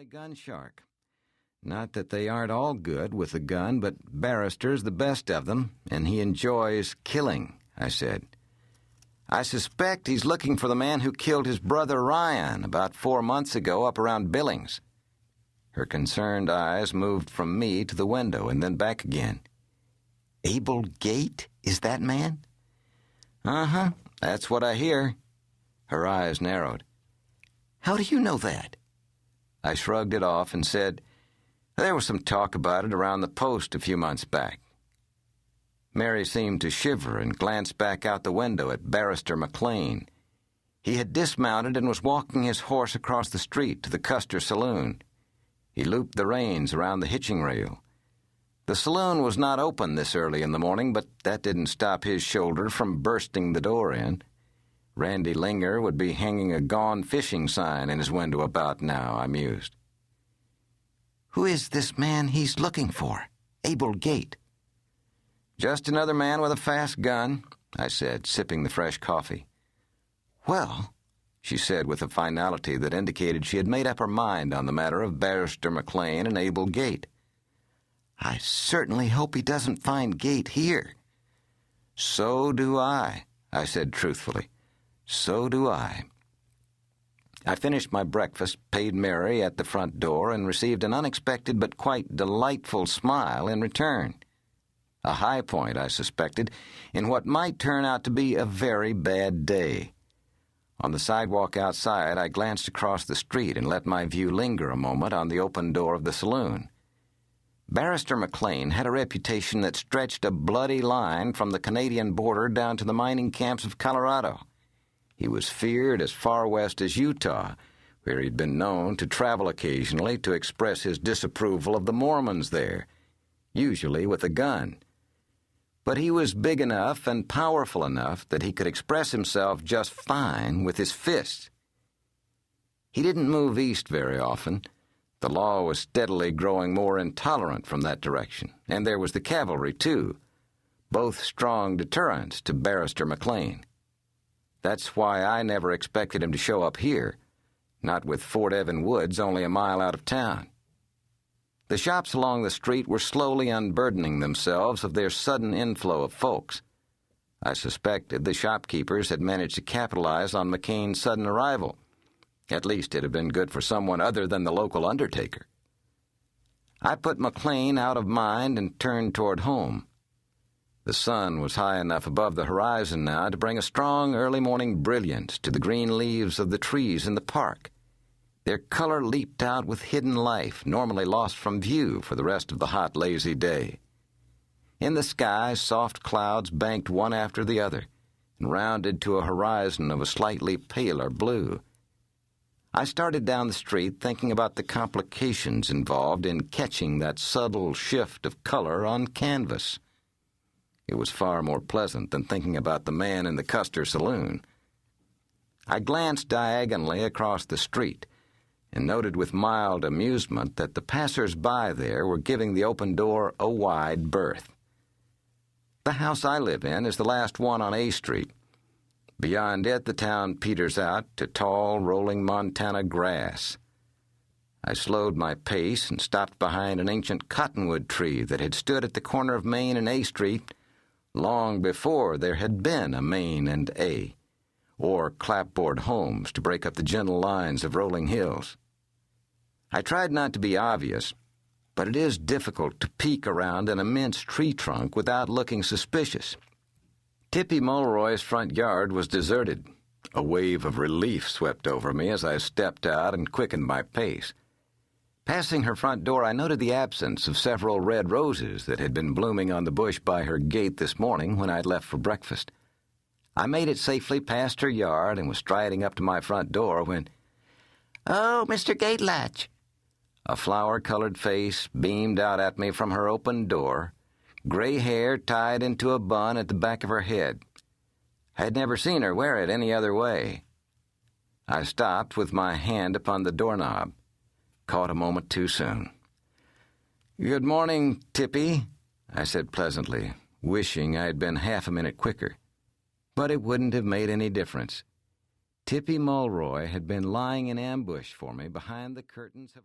family gun shark. Not that they aren't all good with the gun, but Barrister's the best of them, and he enjoys killing, I said. I suspect he's looking for the man who killed his brother Ryan about 4 months ago up around Billings. Her concerned eyes moved from me to the window and then back again. Abel Gate, is that man? Uh-huh, that's what I hear. Her eyes narrowed. How do you know that? I shrugged it off and said, there was some talk about it around the post a few months back. Mary seemed to shiver and glanced back out the window at Barrister McClain. He had dismounted and was walking his horse across the street to the Custer Saloon. He looped the reins around the hitching rail. The saloon was not open this early in the morning, but that didn't stop his shoulder from bursting the door in. Randy Linger would be hanging a gone fishing sign in his window about now, I mused. Who is this man he's looking for? Abel Gate. Just another man with a fast gun, I said, sipping the fresh coffee. Well, she said with a finality that indicated she had made up her mind on the matter of Barrister McClain and Abel Gate. I certainly hope he doesn't find Gate here. So do I said truthfully. So do I. I finished my breakfast, paid Mary at the front door, and received an unexpected but quite delightful smile in return. A high point, I suspected, in what might turn out to be a very bad day. On the sidewalk outside, I glanced across the street and let my view linger a moment on the open door of the saloon. Barrister McClain had a reputation that stretched a bloody line from the Canadian border down to the mining camps of Colorado. He was feared as far west as Utah, where he'd been known to travel occasionally to express his disapproval of the Mormons there, usually with a gun. But he was big enough and powerful enough that he could express himself just fine with his fists. He didn't move east very often. The law was steadily growing more intolerant from that direction, and there was the Cavalry, too, both strong deterrents to Barrister McClain. That's why I never expected him to show up here, not with Fort Evan Woods only a mile out of town. The shops along the street were slowly unburdening themselves of their sudden inflow of folks. I suspected the shopkeepers had managed to capitalize on McCain's sudden arrival. At least it had been good for someone other than the local undertaker. I put McClain out of mind and turned toward home. The sun was high enough above the horizon now to bring a strong early-morning brilliance to the green leaves of the trees in the park. Their color leaped out with hidden life, normally lost from view for the rest of the hot, lazy day. In the sky, soft clouds banked one after the other and rounded to a horizon of a slightly paler blue. I started down the street thinking about the complications involved in catching that subtle shift of color on canvas. It was far more pleasant than thinking about the man in the Custer Saloon. I glanced diagonally across the street and noted with mild amusement that the passers-by there were giving the open door a wide berth. The house I live in is the last one on A Street. Beyond it, the town peters out to tall, rolling Montana grass. I slowed my pace and stopped behind an ancient cottonwood tree that had stood at the corner of Main and A Street long before there had been a Main and A, or clapboard homes to break up the gentle lines of rolling hills. I tried not to be obvious, but it is difficult to peek around an immense tree trunk without looking suspicious. Tippy Mulroy's front yard was deserted. A wave of relief swept over me as I stepped out and quickened my pace. Passing her front door, I noted the absence of several red roses that had been blooming on the bush by her gate this morning when I'd left for breakfast. I made it safely past her yard and was striding up to my front door when, "Oh, Mr. Gatelatch!" A flower-colored face beamed out at me from her open door, gray hair tied into a bun at the back of her head. I had never seen her wear it any other way. I stopped with my hand upon the doorknob. Caught a moment too soon. "Good morning, Tippy," I said pleasantly, wishing I had been half a minute quicker. But it wouldn't have made any difference. Tippy Mulroy had been lying in ambush for me behind the curtains of